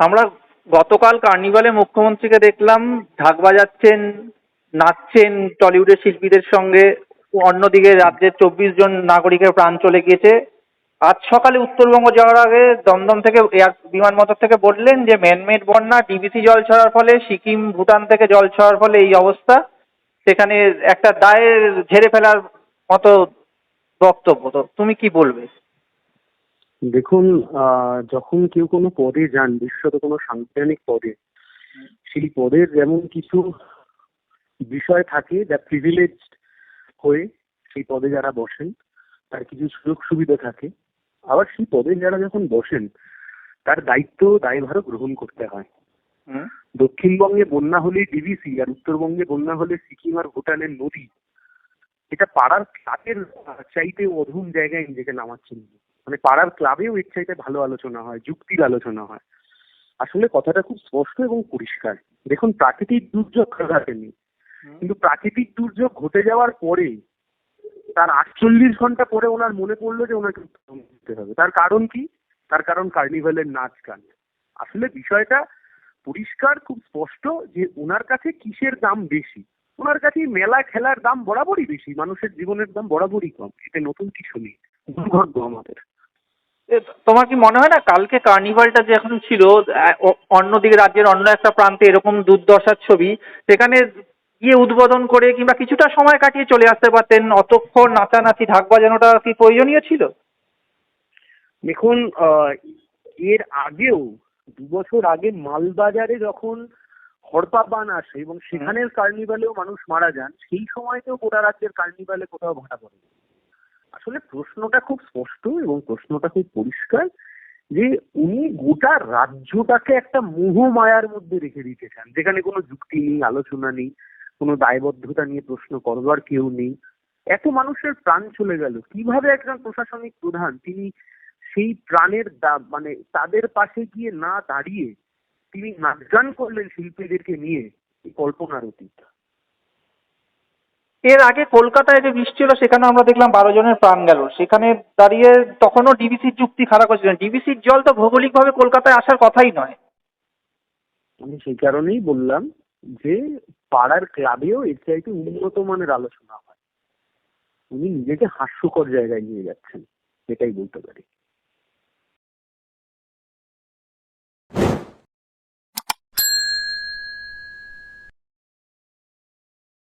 আমরা গতকাল কার্নিভালে মুখ্যমন্ত্রীকে দেখলাম ঢাক বাজাচ্ছেন, নাচছেন টলিউডের শিল্পীদের সঙ্গে। অন্যদিকে রাজ্যের 24 জন নাগরিকের প্রাণ চলে গিয়েছে। আজ সকালে উত্তরবঙ্গ যাওয়ার আগে দমদম থেকে বিমানবন্দর থেকে বললেন যে ম্যানমেড বন্যা, ডিবিসি জল ছাড়ার ফলে, সিকিম ভুটান থেকে জল ছাড়ার ফলে এই অবস্থা। সেখানে একটা দায় ঝেড়ে ফেলার মতো বক্তব্য। তো তুমি কি বলবে? দেখুন, যখন কেউ কোনো পদে যান, বিশেষত কোনো সাংবিধানিক পদে, সেই পদের যেমন কিছু বিষয় থাকে যা প্রিভিলেজড হয়ে সেই পদে যারা বসেন তার কিছু সুযোগ সুবিধা থাকে। আবার সেই পদে যারা যখন বসেন তার দায়িত্ব দায়ভারও গ্রহণ করতে হয়। দক্ষিণবঙ্গে বন্যা হলে ডিবিসি আর উত্তরবঙ্গে বন্যা হলে সিকিম আর ভুটানের নদী, এটা পাড়ার ক্লাবের চাইতে অধম জায়গায় নিজেকে নামাচ্ছেন। মানে পাড়ার ক্লাবেও এর চাইতে ভালো আলোচনা হয়, যুক্তির আলোচনা হয়। আসলে কথাটা খুব স্পষ্ট এবং পরিষ্কার। দেখুন, প্রাকৃতিক দুর্যোগ ঘটেনি, কিন্তু প্রাকৃতিক দুর্যোগ ঘটে যাওয়ার পরে তার 48 ঘন্টা পরে ওনার মনে পড়লো যে ওনাকে উত্তরবঙ্গ যেতে হবে। তার কারণ কি? তার কারণ কার্নিভালের নাচ গান। আসলে বিষয়টা পরিষ্কার, খুব স্পষ্ট যে ওনার কাছে কিসের দাম বেশি। ওনার কাছে মেলা খেলার দাম বরাবরই বেশি, মানুষের জীবনের দাম বরাবরই কম। এতে নতুন কিছু নেই। দুর্ভাগ্য আমাদের। তোমার কি মনে হয় না কালকে কার্নিভালটা যে এখন ছিল, অন্যদিকে রাজ্যের অন্য একটা প্রান্তে এরকম দুর্দশার ছবি, সেখানে গিয়ে উদ্বোধন করে কিংবা কিছুটা সময় কাটিয়ে চলে আসতে পারতেন? অতক্ষণ নাচানাচি ঢাক বাজানোটা কি প্রয়োজনীয় ছিল? দেখুন, এর আগেও 2 বছর আগে মালবাজারে যখন হড়পা বান আসে এবং সেখানের কার্নিভালেও মানুষ মারা যান, সেই সময়তেও গোটা রাজ্যের কার্নিভালে কোথাও ভাটা পড়ে। আসলে প্রশ্নটা খুব স্পষ্ট এবং প্রশ্নটা খুব পরিষ্কার যে উনি গোটা রাজ্যটাকে একটা মোহ মায়ার মধ্যে রেখে দিতে চান, যেখানে কোনো যুক্তি নেই, আলোচনা নেই, কোনো দায়বদ্ধতা নিয়ে প্রশ্ন করবার কেউ নেই। এত মানুষের প্রাণ চলে গেল, কিভাবে একজন প্রশাসনিক প্রধান তিনি সেই প্রাণের মানে তাদের পাশে গিয়ে না দাঁড়িয়ে তিনি নাচ গান করলেন শিল্পীদেরকে নিয়ে, এই কল্পনার অতীত। এর আগে কলকাতায় যে বৃষ্টি হলো সেখানে আমরা দেখলাম 12 জনের প্রাণ গেল। সেখানে দাঁড়িয়ে তখনও ডিবিসির যুক্তি খাড়া করেছিলেন। ডিবিসির জল তো ভৌগোলিকভাবে কলকাতায় আসার কথাই নয়। আমি সেই কারণেই বললাম যে পাড়ার ক্লাবেও এর চাইতে উন্নত মানের আলোচনা হয়। উনি নিজেকে হাস্যকর জায়গায় নিয়ে যাচ্ছেন, এটাই বলতে পারি।